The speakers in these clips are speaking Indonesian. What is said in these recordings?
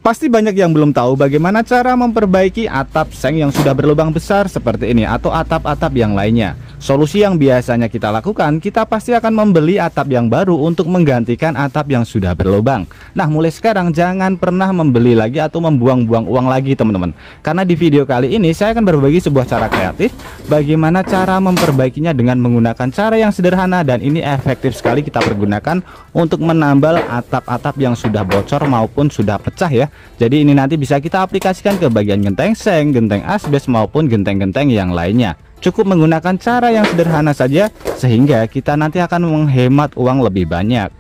Pasti banyak yang belum tahu bagaimana cara memperbaiki atap seng yang sudah berlubang besar seperti ini atau atap-atap yang lainnya. Solusi yang biasanya kita lakukan, kita pasti akan membeli atap yang baru untuk menggantikan atap yang sudah berlubang. Nah, mulai sekarang jangan pernah membeli lagi atau membuang-buang uang lagi teman-teman. Karena di video kali ini saya akan berbagi sebuah cara kreatif bagaimana cara memperbaikinya dengan menggunakan cara yang sederhana, dan ini efektif sekali kita pergunakan untuk menambal atap-atap yang sudah bocor maupun sudah pecah ya. Jadi ini nanti bisa kita aplikasikan ke bagian genteng seng, genteng asbes maupun genteng-genteng yang lainnya. Cukup menggunakan cara yang sederhana saja sehingga kita nanti akan menghemat uang lebih banyak.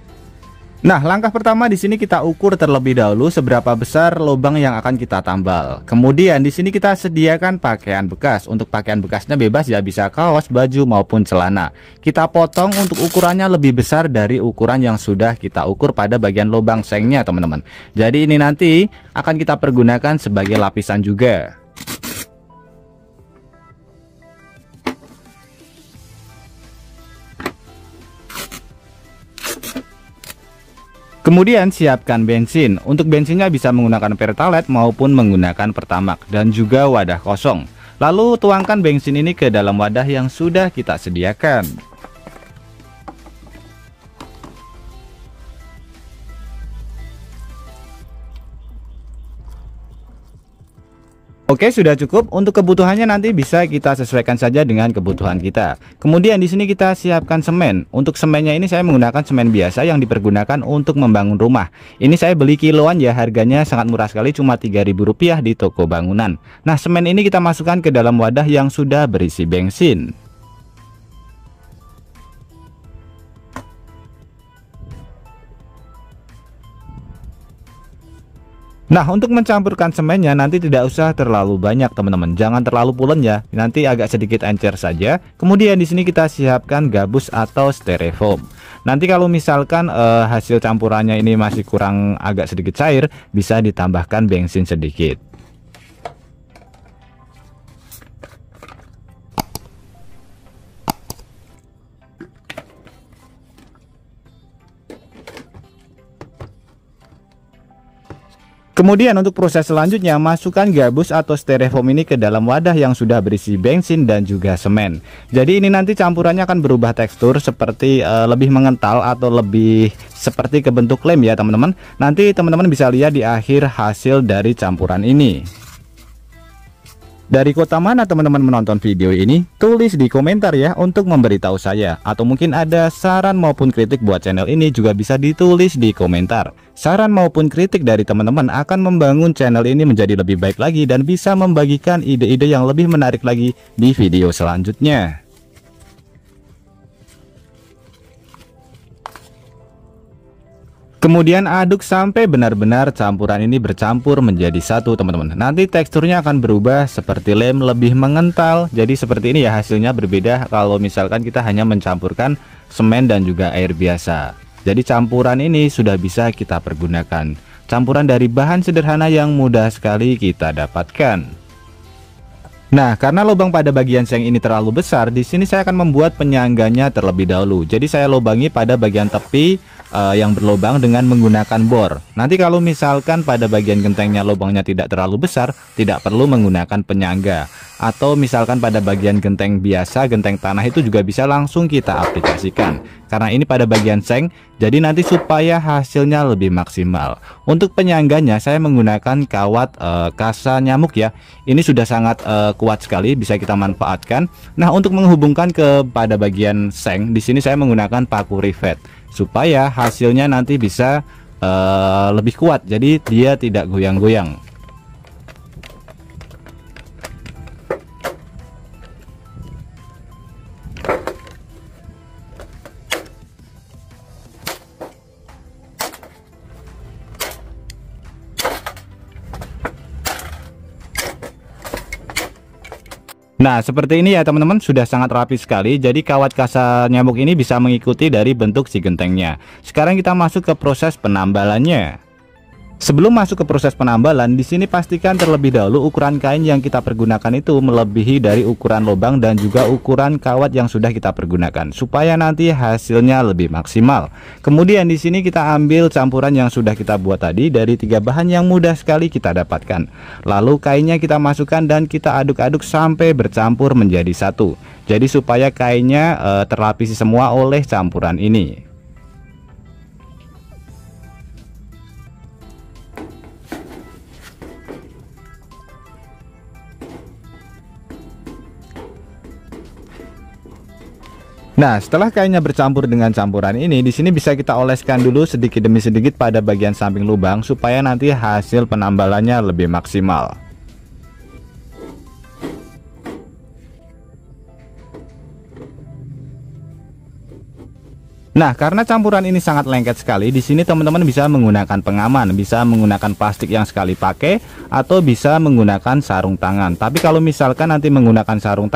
Nah, langkah pertama di sini kita ukur terlebih dahulu seberapa besar lubang yang akan kita tambal. Kemudian di sini kita sediakan pakaian bekas. Untuk pakaian bekasnya bebas ya, bisa kaos, baju maupun celana. Kita potong untuk ukurannya lebih besar dari ukuran yang sudah kita ukur pada bagian lubang sengnya, teman-teman. Jadi ini nanti akan kita pergunakan sebagai lapisan juga. Kemudian siapkan bensin. Untuk bensinnya bisa menggunakan Pertalite maupun menggunakan Pertamax, dan juga wadah kosong. Lalu tuangkan bensin ini ke dalam wadah yang sudah kita sediakan. Oke, sudah cukup. Untuk kebutuhannya nanti bisa kita sesuaikan saja dengan kebutuhan kita. Kemudian di sini kita siapkan semen. Untuk semennya ini saya menggunakan semen biasa yang dipergunakan untuk membangun rumah. Ini saya beli kiloan ya, harganya sangat murah sekali, cuma Rp3.000 di toko bangunan. Nah, semen ini kita masukkan ke dalam wadah yang sudah berisi bensin. Nah, untuk mencampurkan semennya nanti tidak usah terlalu banyak teman-teman, jangan terlalu pulen ya, nanti agak sedikit encer saja. Kemudian di sini kita siapkan gabus atau styrofoam. Nanti kalau misalkan hasil campurannya ini masih kurang agak sedikit cair, bisa ditambahkan bensin sedikit. Kemudian untuk proses selanjutnya, masukkan gabus atau styrofoam ini ke dalam wadah yang sudah berisi bensin dan juga semen. Jadi ini nanti campurannya akan berubah tekstur seperti lebih mengental atau lebih seperti ke bentuk lem ya teman-teman. Nanti teman-teman bisa lihat di akhir hasil dari campuran ini. Dari kota mana teman-teman menonton video ini? Tulis di komentar ya untuk memberitahu saya. Atau mungkin ada saran maupun kritik buat channel ini juga bisa ditulis di komentar. Saran maupun kritik dari teman-teman akan membangun channel ini menjadi lebih baik lagi dan bisa membagikan ide-ide yang lebih menarik lagi di video selanjutnya. Kemudian aduk sampai benar-benar campuran ini bercampur menjadi satu teman-teman. Nanti teksturnya akan berubah seperti lem, lebih mengental. Jadi seperti ini ya, hasilnya berbeda kalau misalkan kita hanya mencampurkan semen dan juga air biasa. Jadi campuran ini sudah bisa kita pergunakan. Campuran dari bahan sederhana yang mudah sekali kita dapatkan. Nah, karena lubang pada bagian seng ini terlalu besar, di sini saya akan membuat penyangganya terlebih dahulu. Jadi saya lubangi pada bagian tepi yang berlubang dengan menggunakan bor. Nanti kalau misalkan pada bagian gentengnya lubangnya tidak terlalu besar, tidak perlu menggunakan penyangga. Atau misalkan pada bagian genteng biasa, genteng tanah itu juga bisa langsung kita aplikasikan. Karena ini pada bagian seng, jadi nanti supaya hasilnya lebih maksimal. Untuk penyangganya saya menggunakan kawat kasa nyamuk ya. Ini sudah sangat kuat sekali, bisa kita manfaatkan. Nah, untuk menghubungkan kepada bagian seng, di sini saya menggunakan paku rivet supaya hasilnya nanti bisa lebih kuat. Jadi dia tidak goyang-goyang. Nah, seperti ini ya teman-teman, sudah sangat rapi sekali. Jadi kawat kasa nyamuk ini bisa mengikuti dari bentuk si gentengnya. Sekarang kita masuk ke proses penambalannya. Sebelum masuk ke proses penambalan, di sini pastikan terlebih dahulu ukuran kain yang kita pergunakan itu melebihi dari ukuran lubang dan juga ukuran kawat yang sudah kita pergunakan, supaya nanti hasilnya lebih maksimal. Kemudian di sini kita ambil campuran yang sudah kita buat tadi dari 3 bahan yang mudah sekali kita dapatkan. Lalu kainnya kita masukkan dan kita aduk-aduk sampai bercampur menjadi satu. Jadi supaya kainnya terlapisi semua oleh campuran ini. Nah, setelah kainnya bercampur dengan campuran ini, di sini bisa kita oleskan dulu sedikit demi sedikit pada bagian samping lubang supaya nanti hasil penambalannya lebih maksimal. Nah, karena campuran ini sangat lengket sekali, di sini teman-teman bisa menggunakan pengaman, bisa menggunakan plastik yang sekali pakai, atau bisa menggunakan sarung tangan. Tapi kalau misalkan nanti menggunakan sarung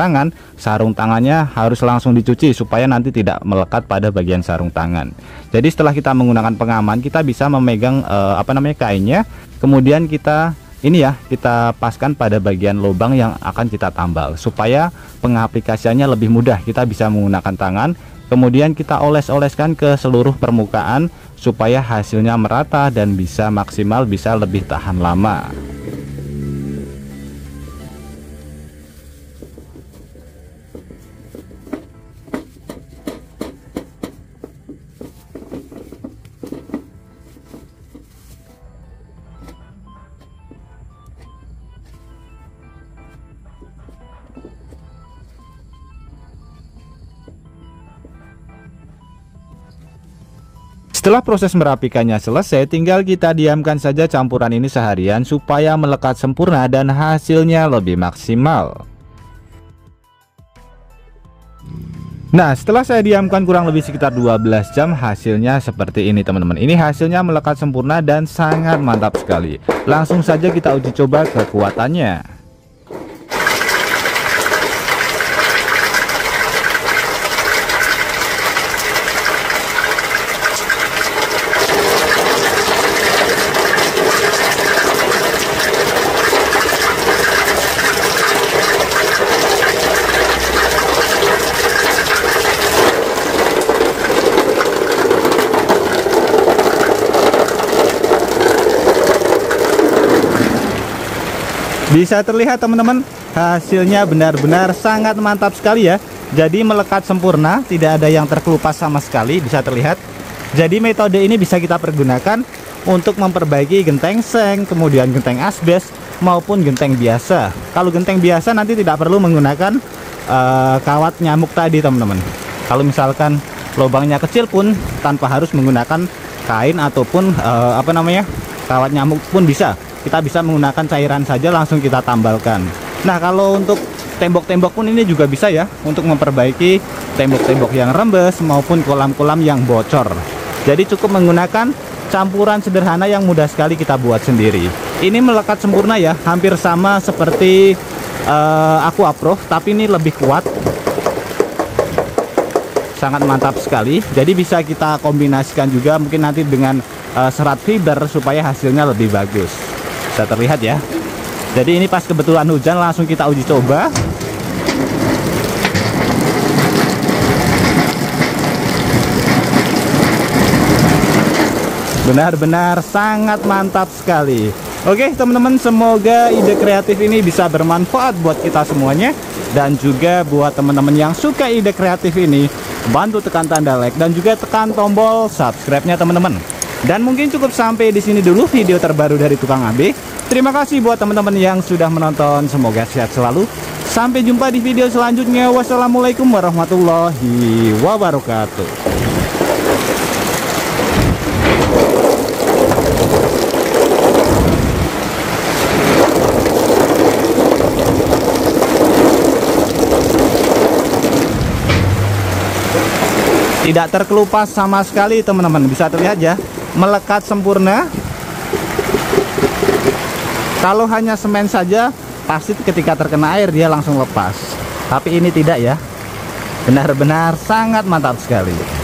tangannya harus langsung dicuci supaya nanti tidak melekat pada bagian sarung tangan. Jadi setelah kita menggunakan pengaman, kita bisa memegang kainnya, kemudian kita paskan pada bagian lubang yang akan kita tambal supaya pengaplikasiannya lebih mudah. Kita bisa menggunakan tangan, kemudian kita oles-oleskan ke seluruh permukaan supaya hasilnya merata dan bisa maksimal, bisa lebih tahan lama. Setelah proses merapikannya selesai, tinggal kita diamkan saja campuran ini seharian supaya melekat sempurna dan hasilnya lebih maksimal. Nah, setelah saya diamkan kurang lebih sekitar 12 jam, hasilnya seperti ini teman-teman. Ini hasilnya melekat sempurna dan sangat mantap sekali. Langsung saja kita uji coba kekuatannya. Bisa terlihat teman-teman, hasilnya benar-benar sangat mantap sekali ya. Jadi melekat sempurna, tidak ada yang terkelupas sama sekali, bisa terlihat. Jadi metode ini bisa kita pergunakan untuk memperbaiki genteng seng, kemudian genteng asbes maupun genteng biasa. Kalau genteng biasa nanti tidak perlu menggunakan kawat nyamuk tadi teman-teman. Kalau misalkan lubangnya kecil pun tanpa harus menggunakan kain ataupun kawat nyamuk pun bisa. Kita bisa menggunakan cairan saja langsung kita tambalkan. Nah, kalau untuk tembok-tembok pun ini juga bisa ya, untuk memperbaiki tembok-tembok yang rembes maupun kolam-kolam yang bocor. Jadi cukup menggunakan campuran sederhana yang mudah sekali kita buat sendiri. Ini melekat sempurna ya, hampir sama seperti Aqua Pro, tapi ini lebih kuat. Sangat mantap sekali. Jadi bisa kita kombinasikan juga mungkin nanti dengan serat fiber supaya hasilnya lebih bagus. Bisa terlihat ya. Jadi ini pas kebetulan hujan, langsung kita uji coba. Benar-benar sangat mantap sekali. Oke teman-teman, semoga ide kreatif ini bisa bermanfaat buat kita semuanya. Dan juga buat teman-teman yang suka ide kreatif ini, bantu tekan tanda like dan juga tekan tombol subscribe-nya teman-teman. Dan mungkin cukup sampai di sini dulu video terbaru dari Tukang AB. Terima kasih buat teman-teman yang sudah menonton. Semoga sehat selalu. Sampai jumpa di video selanjutnya. Wassalamualaikum warahmatullahi wabarakatuh. Tidak terkelupas sama sekali teman-teman, bisa terlihat ya, melekat sempurna. Kalau hanya semen saja pasti ketika terkena air dia langsung lepas, tapi ini tidak ya, benar-benar sangat mantap sekali.